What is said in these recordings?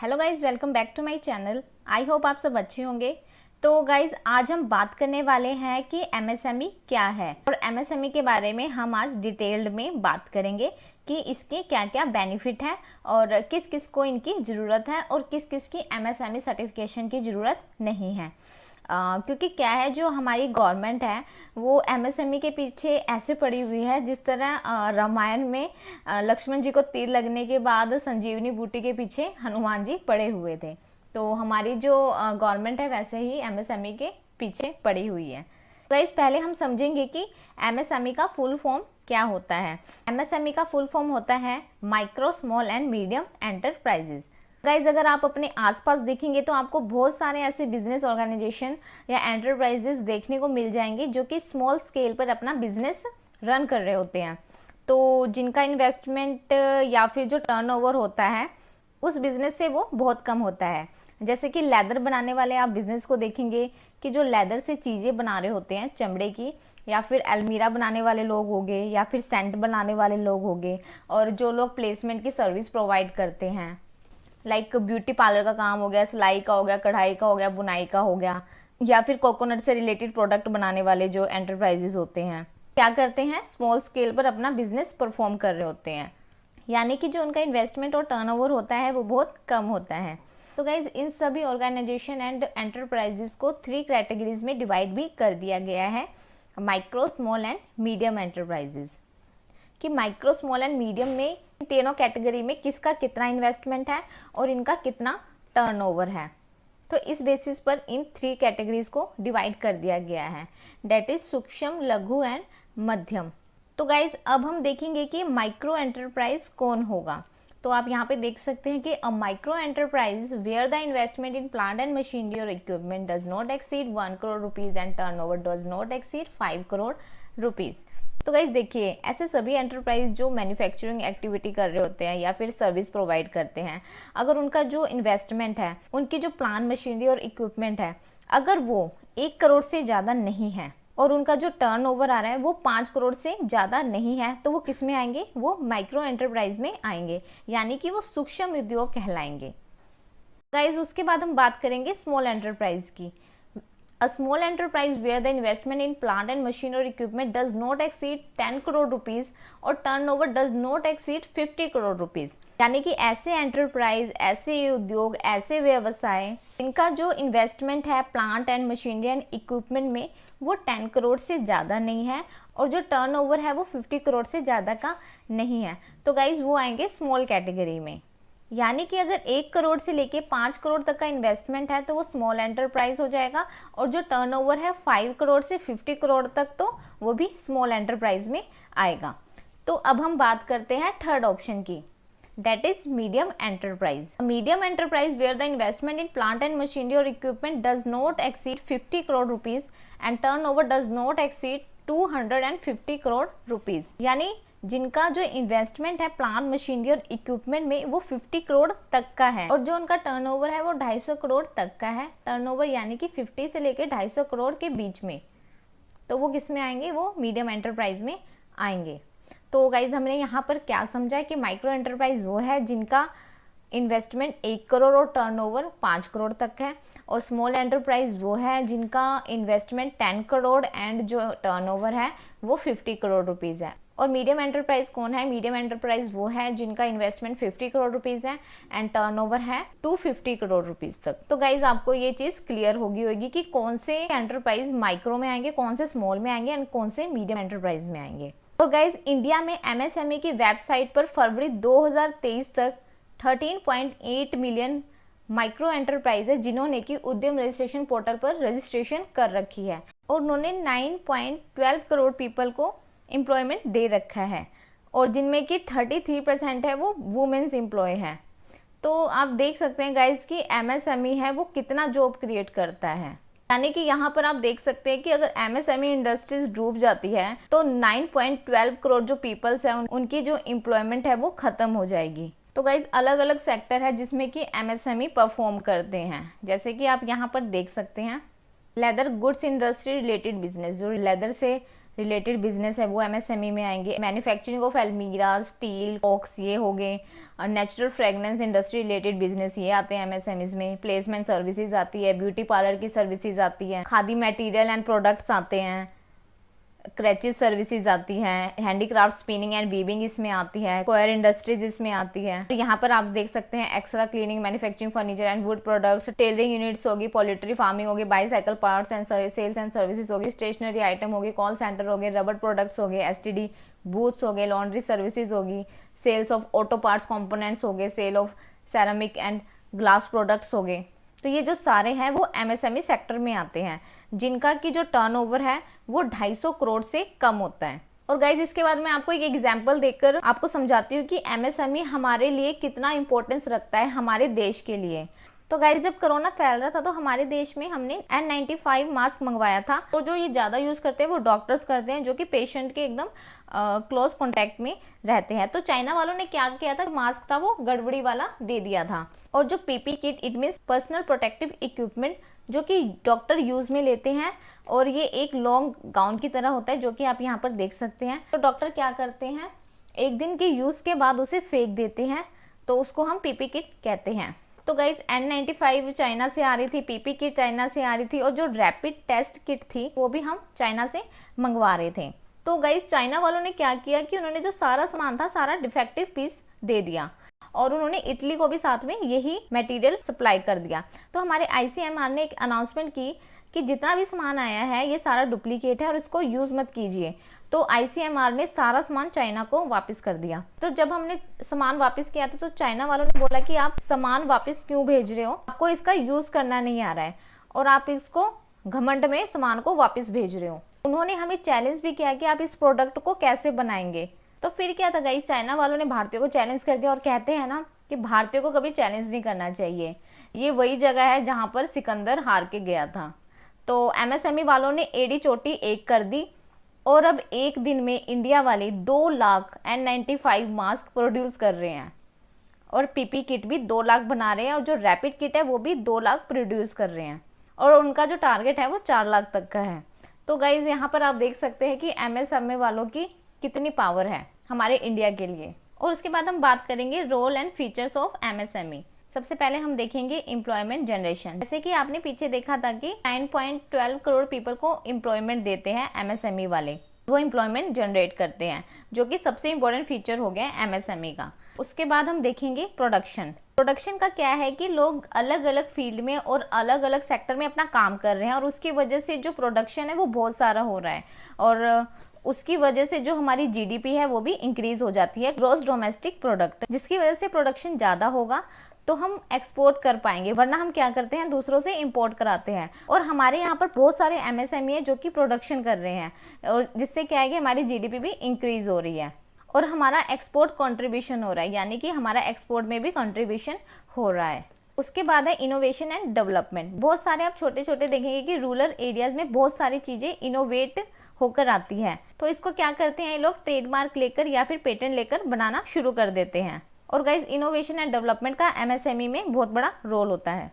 Hello guys, welcome back to my channel. I hope आप सब अच्छे होंगे। तो गाइज आज हम बात करने वाले हैं कि एमएसएमई क्या है और एमएसएमई के बारे में हम आज डिटेल्ड में बात करेंगे कि इसके क्या क्या बेनिफिट है और किस किस को इनकी ज़रूरत है और किस किस की एमएसएमई सर्टिफिकेशन की ज़रूरत नहीं है। क्योंकि क्या है, जो हमारी गवर्नमेंट है वो एमएसएमई के पीछे ऐसे पड़ी हुई है जिस तरह रामायण में लक्ष्मण जी को तीर लगने के बाद संजीवनी बूटी के पीछे हनुमान जी पड़े हुए थे। तो हमारी जो गवर्नमेंट है वैसे ही एमएसएमई के पीछे पड़ी हुई है। तो इस पहले हम समझेंगे कि एमएसएमई का फुल फॉर्म क्या होता है। एमएसएमई का फुल फॉर्म होता है micro small and medium enterprises. Guys अगर आप अपने आसपास देखेंगे तो आपको बहुत सारे ऐसे बिजनेस ऑर्गेनाइजेशन या एंटरप्राइजेस देखने को मिल जाएंगे जो कि स्मॉल स्केल पर अपना बिजनेस रन कर रहे होते हैं। तो जिनका इन्वेस्टमेंट या फिर जो टर्नओवर होता है उस बिजनेस से वो बहुत कम होता है। जैसे कि लेदर बनाने वाले आप बिजनेस को देखेंगे कि जो लेदर से चीज़ें बना रहे होते हैं चमड़े की, या फिर अलमीरा बनाने वाले लोग हो गए, या फिर सेंट बनाने वाले लोग हो गए, और जो लोग प्लेसमेंट की सर्विस प्रोवाइड करते हैं लाइक ब्यूटी पार्लर का काम हो गया, सिलाई का हो गया, कढ़ाई का हो गया, बुनाई का हो गया, या फिर कोकोनट से रिलेटेड प्रोडक्ट बनाने वाले जो एंटरप्राइजेस होते हैं क्या करते हैं, स्मॉल स्केल पर अपना बिजनेस परफॉर्म कर रहे होते हैं। यानी कि जो उनका इन्वेस्टमेंट और टर्नओवर होता है वो बहुत कम होता है। तो गाइज इन सभी ऑर्गेनाइजेशन एंड एंटरप्राइजेस को 3 कैटेगरीज में डिवाइड भी कर दिया गया है, micro small and medium enterprises. कि माइक्रो स्मॉल एंड मीडियम में तीनों कैटेगरी में किसका कितना इन्वेस्टमेंट है और इनका कितना टर्नओवर है। तो इस बेसिस पर इन 3 कैटेगरीज को डिवाइड कर दिया गया है, डेट इज सूक्ष्म, लघु एंड मध्यम। तो गाइज अब हम देखेंगे कि माइक्रो एंटरप्राइज कौन होगा। तो आप यहाँ पे देख सकते हैं कि uh micro enterprise where the investment in plant and machinery और equipment does not exceed 1 crore rupees and turnover does not exceed 5 crore rupees. तो गाइज देखिए, ऐसे सभी एंटरप्राइज जो मैन्युफैक्चरिंग एक्टिविटी कर रहे होते हैं या फिर सर्विस प्रोवाइड करते हैं, अगर उनका जो इन्वेस्टमेंट है, उनकी जो प्लांट मशीनरी और इक्विपमेंट है, अगर वो 1 करोड़ से ज़्यादा नहीं है और उनका जो टर्नओवर आ रहा है वो 5 करोड़ से ज़्यादा नहीं है, तो वो किस में आएंगे, वो माइक्रो एंटरप्राइज में आएंगे, यानी कि वो सूक्ष्म उद्योग कहलाएंगे। गाइज उसके बाद हम बात करेंगे स्मॉल एंटरप्राइज की। A small enterprise where the investment in plant and machine or equipment does not exceed 10 crore rupees और turnover does not exceed 50 crore rupees। यानी कि ऐसे एंटरप्राइज, ऐसे उद्योग, ऐसे व्यवसाय इनका जो इन्वेस्टमेंट है plant and machinery and equipment में वो 10 करोड़ से ज़्यादा नहीं है और जो टर्नओवर है वो 50 करोड़ से ज़्यादा का नहीं है, तो गाइज वो आएंगे स्मॉल कैटेगरी में। यानी कि अगर 1 करोड़ से लेके 5 करोड़ तक का इन्वेस्टमेंट है तो वो स्मॉल एंटरप्राइज हो जाएगा, और जो टर्नओवर है 5 करोड़ से 50 करोड़ तक तो वो भी स्मॉल एंटरप्राइज में आएगा। तो अब हम बात करते हैं थर्ड ऑप्शन की, that is medium enterprise. Medium enterprise where the investment in plant and machinery और equipment does not exceed 50 crore rupees and turnover does not exceed 250 crore rupees. यानी जिनका जो इन्वेस्टमेंट है प्लांट मशीनरी और इक्विपमेंट में वो 50 करोड़ तक का है और जो उनका टर्नओवर है वो 250 करोड़ तक का है। टर्नओवर यानी कि 50 से लेके 250 करोड़ के बीच में, तो वो किस में आएंगे, वो मीडियम एंटरप्राइज में आएंगे। तो गाइज हमने यहाँ पर क्या समझा है कि माइक्रो एंटरप्राइज वो है जिनका इन्वेस्टमेंट 1 करोड़ और टर्नओवर 5 करोड़ तक है, और स्मॉल एंटरप्राइज वो है जिनका इन्वेस्टमेंट 10 करोड़ एंड जो टर्नओवर है वो 50 करोड़ रुपीज़ है। और मीडियम एंटरप्राइज कौन है, मीडियम एंटरप्राइज वो है जिनका इन्वेस्टमेंट 50 करोड़ रुपीज़ है एंड टर्नओवर है 250 करोड़ रुपीज़ तक। तो गाइज आपको ये चीज़ क्लियर होगी कि कौन से एंटरप्राइज माइक्रो में आएंगे, कौन से स्मॉल में आएंगे एंड कौन से मीडियम एंटरप्राइज में आएंगे। और गाइज इंडिया में एमएसएमई की वेबसाइट पर फरवरी 2023 तक 13.8 मिलियन माइक्रो एंटरप्राइज है जिन्होंने की उद्यम रजिस्ट्रेशन पोर्टल पर रजिस्ट्रेशन कर रखी है, और उन्होंने 9.12 करोड़ पीपल को एम्प्लॉयमेंट दे रखा है, और जिनमें कि 33% है वो वुमेन्स एम्प्लॉय हैं। तो आप देख सकते हैं गाइज कि एमएसएमई है वो कितना जॉब क्रिएट करता है। यानी कि यहाँ पर आप देख सकते हैं कि अगर एमएसएमई इंडस्ट्रीज डूब जाती है तो 9.12 करोड़ जो पीपल्स हैं उनकी जो एम्प्लॉयमेंट है वो खत्म हो जाएगी। तो गाइज अलग अलग सेक्टर है जिसमें कि एमएसएमई परफॉर्म करते हैं, जैसे कि आप यहाँ पर देख सकते हैं leather goods industry related business, जो लेदर से रिलेटेड बिजनेस है वो एमएसएमई में आएंगे। मैन्युफैक्चरिंग ऑफ अलमीरा, स्टील, ऑक्स ये हो गए। और natural fragrance industry related business ये आते हैं एमएसएमईज में। प्लेसमेंट सर्विसेज आती है, ब्यूटी पार्लर की सर्विसेज आती है, खादी मटेरियल एंड प्रोडक्ट्स आते हैं, क्रैचेस सर्विसेज आती हैं, हैंडीक्राफ्ट, स्पिनिंग एंड वीविंग इसमें आती है, कोयर इंडस्ट्रीज इसमें आती है। तो यहाँ पर आप देख सकते हैं extra cleaning, manufacturing, furniture and wood products, tailoring units होगी, पोल्ट्री फार्मिंग होगी, bicycle parts and sales and services होगी, स्टेशनरी आइटम होगी, कॉल सेंटर हो गए, रबर प्रोडक्ट्स हो गए, एसटीडी बूथ्स हो गए, लॉन्ड्री सर्विसेज होगी, sales of auto parts components हो गए, sale of ceramic and glass products हो गए। तो ये जो सारे हैं वो एमएसएमई सेक्टर में आते हैं, जिनका की जो टर्नओवर है वो 250 करोड़ से कम होता है। और गाइज इसके बाद मैं आपको एक एग्जांपल देकर आपको समझाती हूँ कि एमएसएमई हमारे लिए कितना इंपॉर्टेंस रखता है हमारे देश के लिए। तो गाइज जब कोरोना फैल रहा था तो हमारे देश में हमने N95 मास्क मंगवाया था। तो जो ये ज्यादा यूज करते हैं वो डॉक्टर्स करते हैं, जो कि पेशेंट के एकदम क्लोज कॉन्टेक्ट में रहते हैं। तो चाइना वालों ने क्या किया था, मास्क था वो गड़बड़ी वाला दे दिया था। और जो PP kit, it means personal protective equipment, जो कि डॉक्टर यूज में लेते हैं, और ये एक लॉन्ग गाउन की तरह होता है, जो कि आप यहाँ पर देख सकते हैं। तो डॉक्टर क्या करते हैं, एक दिन के यूज के बाद उसे फेंक देते हैं, तो उसको हम पीपी किट कहते हैं। तो गाइस N95 चाइना से आ रही थी, पीपी किट चाइना से आ रही थी, और जो रैपिड टेस्ट किट थी वो भी हम चाइना से मंगवा रहे थे। तो गाइस चाइना वालों ने क्या किया कि उन्होंने जो सारा सामान था सारा डिफेक्टिव पीस दे दिया, और उन्होंने इटली को भी साथ में यही मटेरियल सप्लाई कर दिया। तो हमारे ICMR ने एक अनाउंसमेंट की कि जितना भी सामान आया है ये सारा डुप्लीकेट है और इसको यूज मत कीजिए। तो ICMR ने सारा सामान चाइना को वापस कर दिया। तो जब हमने सामान वापस किया तो चाइना वालों ने बोला कि आप सामान वापस क्यों भेज रहे हो, आपको इसका यूज करना नहीं आ रहा है और आप इसको घमंड में सामान को वापस भेज रहे हो। उन्होंने हमें चैलेंज भी किया कि आप इस प्रोडक्ट को कैसे बनाएंगे। तो फिर क्या था गाइस, चाइना वालों ने भारतीयों को चैलेंज कर दिया, और कहते हैं ना कि भारतीयों को कभी चैलेंज नहीं करना चाहिए। ये वही जगह है जहां पर सिकंदर हार के गया था। तो एमएसएमई वालों ने एड़ी चोटी एक कर दी, और अब एक दिन में इंडिया वाले 2 लाख N95 मास्क प्रोड्यूस कर रहे हैं, और पीपी किट भी 2 लाख बना रहे हैं, और जो रैपिड किट है वो भी 2 लाख प्रोड्यूस कर रहे हैं, और उनका जो टारगेट है वो 4 लाख तक का है। तो गाइज यहाँ पर आप देख सकते हैं कि एमएसएमई वालों की कितनी पावर है हमारे इंडिया के लिए। और उसके बाद हम बात करेंगे role and features of MSME. सबसे पहले हम देखेंगे एम्प्लॉयमेंट जनरेशन। जैसे कि आपने पीछे देखा था कि 9.12 करोड़ पीपल को एम्प्लॉयमेंट देते हैं एमएसएमई वाले, वो एम्प्लॉयमेंट जनरेट करते हैं, जो कि सबसे इंपॉर्टेंट फीचर हो गया एमएसएमई का। उसके बाद हम देखेंगे प्रोडक्शन। प्रोडक्शन का क्या है कि लोग अलग अलग फील्ड में और अलग अलग सेक्टर में अपना काम कर रहे हैं, और उसकी वजह से जो प्रोडक्शन है वो बहुत सारा हो रहा है, और उसकी वजह से जो हमारी जीडीपी है वो भी इंक्रीज हो जाती है, ग्रॉस डोमेस्टिक प्रोडक्ट, जिसकी वजह से प्रोडक्शन ज्यादा होगा तो हम एक्सपोर्ट कर पाएंगे, वरना हम क्या करते हैं दूसरों से इंपोर्ट कराते हैं। और हमारे यहाँ पर बहुत सारे एमएसएमई है जो कि प्रोडक्शन कर रहे हैं, और जिससे क्या है कि हमारी जीडीपी भी इंक्रीज हो रही है, और हमारा एक्सपोर्ट कंट्रीब्यूशन हो रहा है, यानी कि हमारा एक्सपोर्ट में भी कंट्रीब्यूशन हो रहा है। उसके बाद है इनोवेशन एंड डेवलपमेंट। बहुत सारे आप छोटे छोटे देखेंगे कि रूरल एरियाज में बहुत सारी चीजें इनोवेट होकर आती है, तो इसको क्या करते हैं ये लोग ट्रेडमार्क लेकर या फिर पेटेंट लेकर बनाना शुरू कर देते हैं। और गाइस इनोवेशन एंड डेवलपमेंट का एमएसएमई में बहुत बड़ा रोल होता है।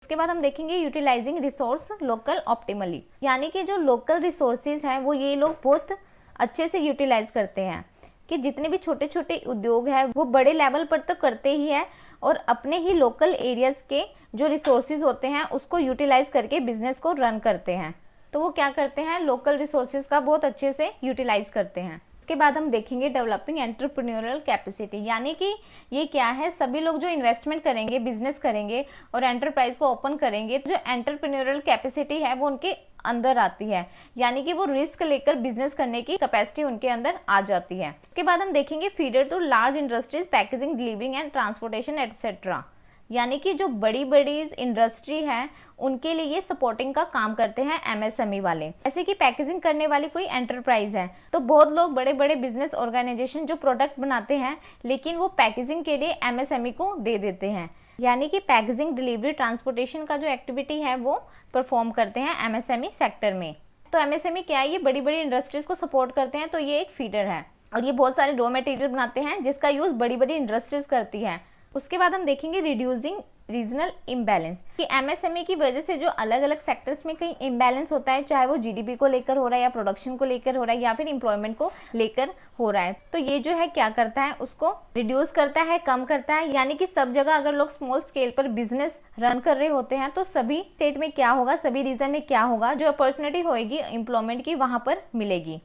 उसके बाद हम देखेंगे यूटिलाइजिंग रिसोर्स लोकल ऑप्टिमली, यानी कि जो लोकल रिसोर्सेज हैं वो ये लोग बहुत अच्छे से यूटिलाइज करते हैं, कि जितने भी छोटे छोटे उद्योग है वो बड़े लेवल पर तो करते ही है, और अपने ही लोकल एरियाज के जो रिसोर्सेज होते हैं उसको यूटिलाइज करके बिजनेस को रन करते हैं। तो वो क्या करते हैं, लोकल रिसोर्सेज का बहुत अच्छे से यूटिलाइज करते हैं। इसके बाद हम देखेंगे डेवलपिंग एंटरप्रेन्योरियल कैपेसिटी, यानी कि ये क्या है, सभी लोग जो इन्वेस्टमेंट करेंगे, बिजनेस करेंगे और एंटरप्राइज को ओपन करेंगे, जो एंटरप्रेन्योरियल कैपेसिटी है वो उनके अंदर आती है, यानी कि वो रिस्क लेकर बिजनेस करने की कैपेसिटी उनके अंदर आ जाती है। इसके बाद हम देखेंगे feeder to large industries, packaging, delivering and transportation etcetera, यानी कि जो बड़ी बड़ी इंडस्ट्री है उनके लिए ये सपोर्टिंग का काम करते हैं एमएसएमई वाले। जैसे कि पैकेजिंग करने वाली कोई एंटरप्राइज है, तो बहुत लोग बड़े बड़े बिजनेस ऑर्गेनाइजेशन जो प्रोडक्ट बनाते हैं, लेकिन वो पैकेजिंग के लिए एमएसएमई को दे देते हैं, यानी कि पैकेजिंग, डिलीवरी, ट्रांसपोर्टेशन का जो एक्टिविटी है वो परफॉर्म करते हैं एमएसएमई सेक्टर में। तो एमएसएमई क्या है, ये बड़ी बड़ी इंडस्ट्रीज को सपोर्ट करते हैं, तो ये एक फीडर है, और ये बहुत सारे रॉ मटेरियल बनाते हैं जिसका यूज बड़ी बड़ी इंडस्ट्रीज करती है। उसके बाद हम देखेंगे रिड्यूसिंग रीजनल इम्बैलेंस, कि एमएसएमई की वजह से जो अलग अलग सेक्टर्स में कहीं इम्बैलेंस होता है, चाहे वो जीडीपी को लेकर हो रहा है या प्रोडक्शन को लेकर हो रहा है या फिर एम्प्लॉयमेंट को लेकर हो रहा है, तो ये जो है क्या करता है, उसको रिड्यूस करता है, कम करता है। यानी कि सब जगह अगर लोग स्मॉल स्केल पर बिजनेस रन कर रहे होते हैं तो सभी स्टेट में क्या होगा, सभी रीजन में क्या होगा, जो अपॉर्चुनिटी होगी एम्प्लॉयमेंट की वहां पर मिलेगी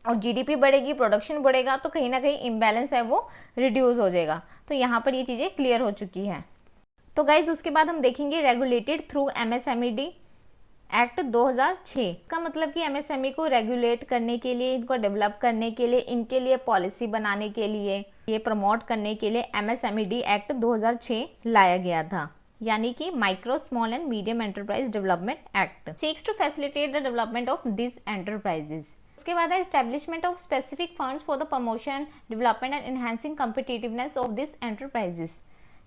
और जीडीपी बढ़ेगी, प्रोडक्शन बढ़ेगा, तो कहीं ना कहीं इम्बैलेंस है वो रिड्यूस हो जाएगा। तो यहाँ पर ये चीजें क्लियर हो चुकी हैं। तो गाइज उसके बाद हम देखेंगे रेगुलेटेड थ्रू एमएसएमई एक्ट 2006 का मतलब कि एमएसएमई को रेगुलेट करने के लिए, इनको डेवलप करने के लिए, इनके लिए पॉलिसी बनाने के लिए, ये प्रमोट करने के लिए एमएसएमई एक्ट 2006 लाया गया था, यानी कि micro small and medium enterprise development act seeks to facilitate the development of this enterprises. उसके बाद है establishment of specific funds for the promotion, development and enhancing competitiveness of this enterprises.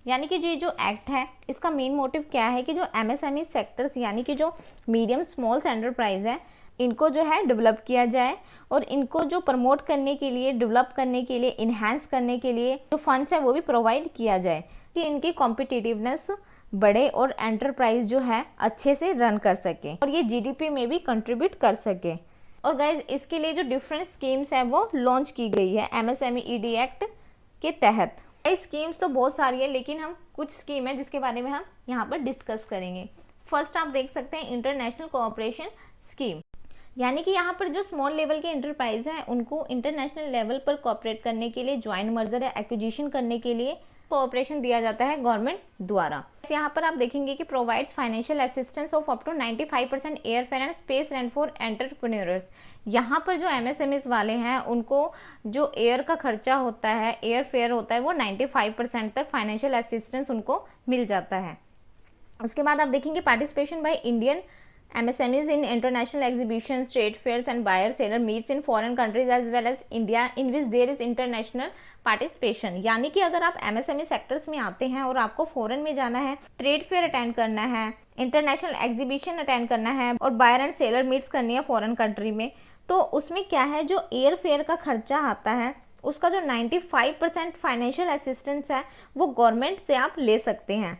यानी कि ये जो एक्ट है इसका मेन मोटिव क्या है कि जो एमएसएमई सेक्टर्स यानी कि जो मीडियम स्मॉल एंटरप्राइज है, इनको जो है डेवलप किया जाए और इनको जो प्रमोट करने के लिए, डेवलप करने के लिए, इन्हांस करने के लिए जो फंड्स है वो भी प्रोवाइड किया जाए कि इनकी कॉम्पिटिटिवनेस बढ़े और एंटरप्राइज जो है अच्छे से रन कर सके और ये जीडीपी में भी कंट्रीब्यूट कर सके। और गाइज इसके लिए जो डिफरेंट स्कीम्स है वो लॉन्च की गई है एमएसएमई एक्ट के तहत। स्कीम्स तो बहुत सारी है लेकिन हम कुछ स्कीम है जिसके बारे में हम यहाँ पर डिस्कस करेंगे। फर्स्ट आप देख सकते हैं इंटरनेशनल कोऑपरेशन स्कीम, यानी कि यहाँ पर जो स्मॉल लेवल के एंटरप्राइज हैं उनको इंटरनेशनल लेवल पर कोऑपरेट करने के लिए, ज्वाइंट मर्जर या एक्विजिशन करने के लिए कोऑपरेशन दिया जाता है गवर्नमेंट द्वारा। यहाँ पर आप देखेंगे कि provides financial assistance of up to 95% air fare and space rent for entrepreneurs. यहाँ पर जो एमएसएमईज वाले हैं उनको जो एयर का खर्चा होता है, एयर फेयर होता है, वो 95% तक फाइनेंशियल असिस्टेंस उनको मिल जाता है। उसके बाद आप देखेंगे participation by Indian MSMEs in international exhibitions, trade fairs and buyer-seller meets in foreign countries as well as India in which there is international participation। यानी कि अगर आप MSME सेक्टर्स में आते हैं और आपको फॉरेन में जाना है, ट्रेड फेयर अटेंड करना है, इंटरनेशनल एग्जीबिशन अटेंड करना है और बायर एंड सेलर मीट्स करनी है फॉरेन कंट्री में, तो उसमें क्या है, जो एयर फेयर का खर्चा आता है उसका जो 95% फाइनेंशियल असिस्टेंस है वो गवर्नमेंट से आप ले सकते हैं।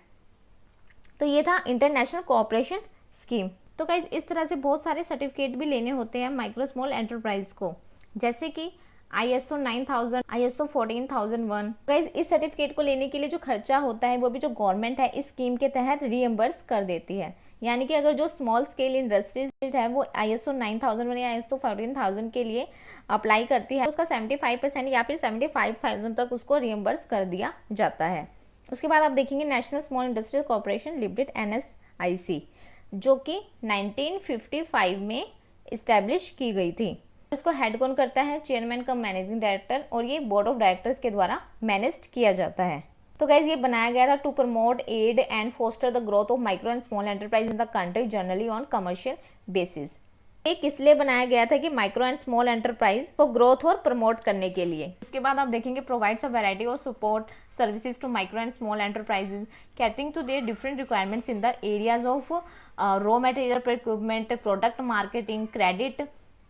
तो ये था इंटरनेशनल कोऑपरेशन स्कीम। तो गाइस इस तरह से बहुत सारे सर्टिफिकेट भी लेने होते हैं माइक्रो स्मॉल एंटरप्राइज को, जैसे कि ISO 9000, ISO 14001। गाइस इस सर्टिफिकेट को लेने के लिए जो खर्चा होता है वो भी जो गवर्नमेंट है इस स्कीम के तहत रीएम्बर्स कर देती है। यानी कि अगर जो स्मॉल स्केल इंडस्ट्रीज है वो ISO 9001 या ISO 14000 के लिए अप्लाई करती है, उसका 75% या फिर 75,000 तक उसको रीएम्बर्स कर दिया जाता है। उसके बाद आप देखेंगे national small industries corporation limited NSIC, जो कि 1955 में इस्टेब्लिश की गई थी। इसको हेड कौन करता है, चेयरमैन कम मैनेजिंग डायरेक्टर, और ये बोर्ड ऑफ डायरेक्टर्स के द्वारा मैनेज किया जाता है। तो गाइज ये बनाया गया था to promote, aid and foster the growth of micro and small enterprise in the country generally on commercial basis. ये किस लिए बनाया गया था कि माइक्रो एंड स्मॉल एंटरप्राइज को ग्रोथ और प्रमोट करने के लिए। इसके बाद आप देखेंगे provides a variety of support services to micro and small enterprises catering to their different requirements in the areas of raw material procurement, product marketing, credit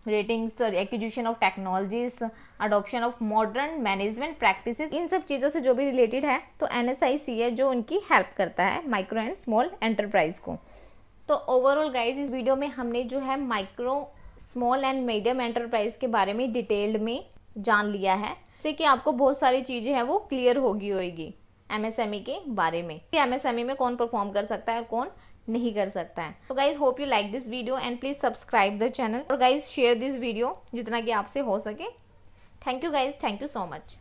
ratings, acquisition of technologies, adoption of modern management practices. इन सब चीज़ों से जो भी related है तो NSIC है जो उनकी हेल्प करता है माइक्रो एंड स्मॉल एंटरप्राइज को। तो ओवरऑल गाइज इस वीडियो में हमने जो है micro small and medium enterprise के बारे में डिटेल्ड में जान लिया है, जिससे कि आपको बहुत सारी चीज़ें हैं वो क्लियर होगी MSME के बारे में कि MSME में कौन परफॉर्म कर सकता है और कौन नहीं कर सकता है। तो guys hope you like this video and please subscribe the channel और गाइज शेयर दिस वीडियो जितना कि आपसे हो सके। Thank you guys, thank you so much.